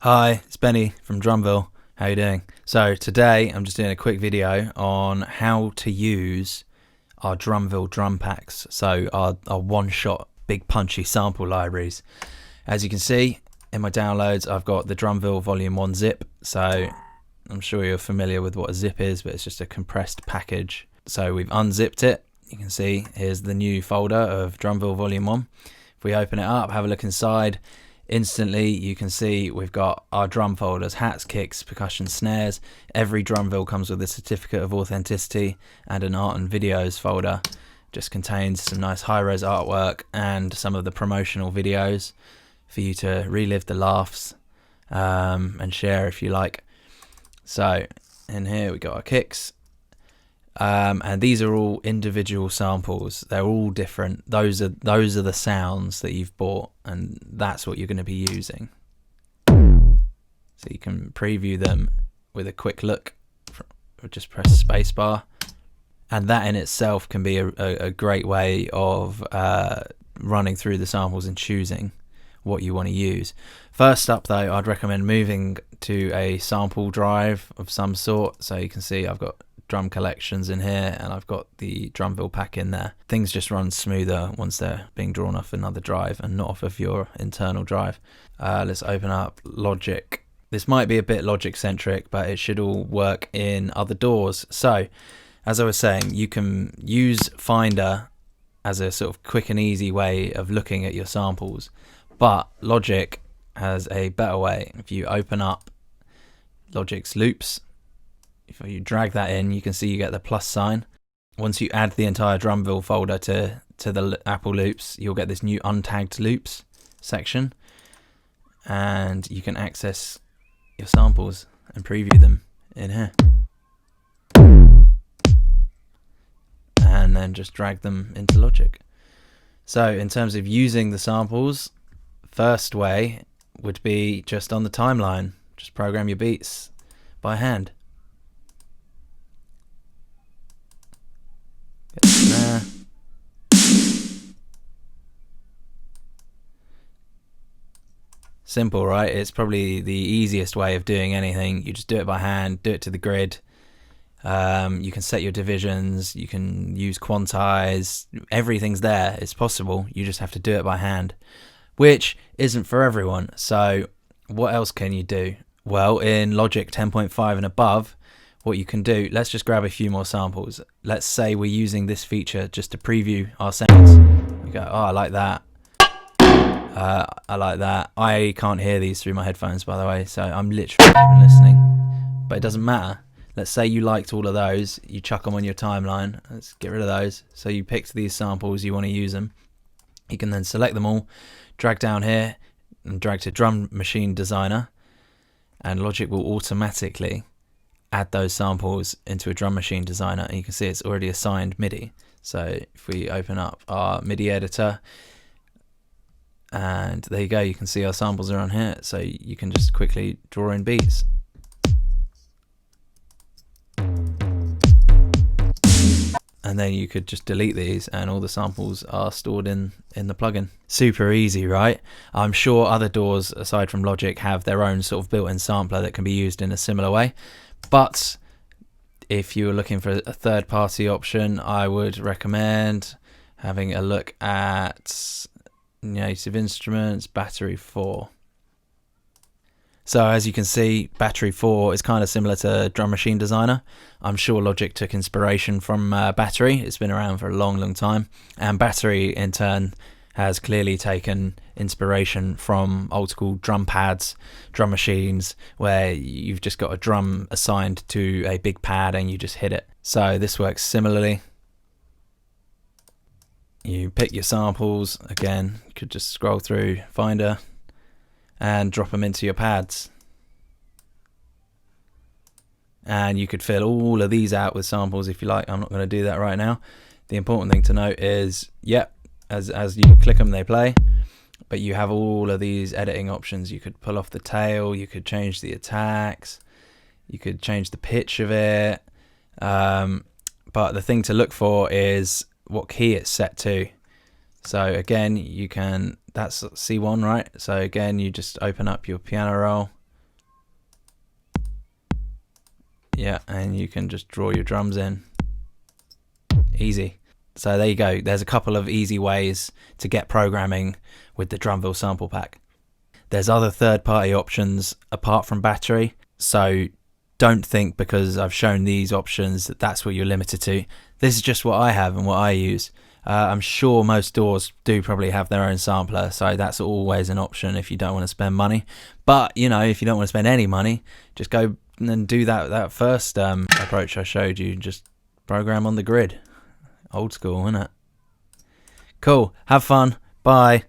Hi, it's Benny from DRUMVILLE. How you doing? So today I'm just doing a quick video on how to use our DRUMVILLE drum packs. So our one-shot big punchy sample libraries. As you can see in my downloads, I've got the DRUMVILLE Volume 1 zip. So I'm sure you're familiar with what a zip is, but it's just a compressed package. So we've unzipped it. You can see here's the new folder of DRUMVILLE Volume 1. If we open it up, have a look inside, instantly you can see we've got our drum folders: hats, kicks, percussion, snares. Every DRUMVILLE comes with a certificate of authenticity and an art and videos folder. Just contains some nice high-res artwork and some of the promotional videos for you to relive the laughs and share if you like. So in here we got our kicks, and these are all individual samples. They're all different. Those are the sounds that you've bought, and that's what you're going to be using. So you can preview them with a quick look. Just press spacebar, and that in itself can be a great way of running through the samples and choosing what you want to use. First up though, I'd recommend moving to a sample drive of some sort. So you can see I've got drum collections in here, and I've got the DRUMVILLE pack in there. Things just run smoother once they're being drawn off another drive and not off of your internal drive. Let's open up Logic. This might be a bit Logic centric, but it should all work in other doors. So as I was saying, you can use Finder as a sort of quick and easy way of looking at your samples, but Logic has a better way. If you open up Logic's loops, if you drag that in, you can see you get the plus sign. Once you add the entire DRUMVILLE folder to the Apple loops, you'll get this new untagged loops section, and you can access your samples and preview them in here, and then just drag them into Logic. So in terms of using the samples, first way would be just on the timeline. Just program your beats by hand. There. Simple, right? It's probably the easiest way of doing anything. You just do it by hand, do it to the grid. You can set your divisions, you can use quantize, everything's there. It's possible. You just have to do it by hand, which isn't for everyone. So what else can you do? Well, in Logic 10.5 and above, what you can do, let's just grab a few more samples. Let's say we're using this feature just to preview our sounds. We go, oh, I like that. I like that. I can't hear these through my headphones, by the way, so I'm literally listening. But it doesn't matter. Let's say you liked all of those. You chuck them on your timeline. Let's get rid of those. So you picked these samples, you want to use them. You can then select them all, drag down here, and drag to Drum Machine Designer, and Logic will automatically add those samples into a Drum Machine Designer, and you can see it's already assigned MIDI. So if we open up our MIDI editor, and there you go, you can see our samples are on here, so you can just quickly draw in beats. And then you could just delete these and all the samples are stored in the plugin. Super easy, right? I'm sure other DAWs aside from Logic have their own sort of built-in sampler that can be used in a similar way. But if you were looking for a third-party option, I would recommend having a look at Native Instruments Battery 4. So as you can see, Battery 4 is kind of similar to Drum Machine Designer. I'm sure Logic took inspiration from Battery. It's been around for a long, long time. And Battery, in turn, has clearly taken inspiration from old school drum pads, drum machines, where you've just got a drum assigned to a big pad and you just hit it. So this works similarly. You pick your samples, again, you could just scroll through Finder and drop them into your pads. And you could fill all of these out with samples if you like. I'm not going to do that right now. The important thing to note is, yep, as you click them, they play. But you have all of these editing options. You could pull off the tail, you could change the attacks, you could change the pitch of it. But the thing to look for is what key it's set to. So again, you can, that's C1, right? So again, you just open up your piano roll Yeah, and you can just draw your drums in. Easy. So there you go. There's a couple of easy ways to get programming with the DRUMVILLE sample pack. There's other third-party options apart from battery, so don't think because I've shown these options that that's what you're limited to. This is just what I have and what I use. I'm sure most stores do probably have their own sampler, so that's always an option if you don't want to spend money. But, you know, if you don't want to spend any money, just go and do that first approach I showed you. Just program on the grid. Old school, isn't it? Cool. Have fun. Bye.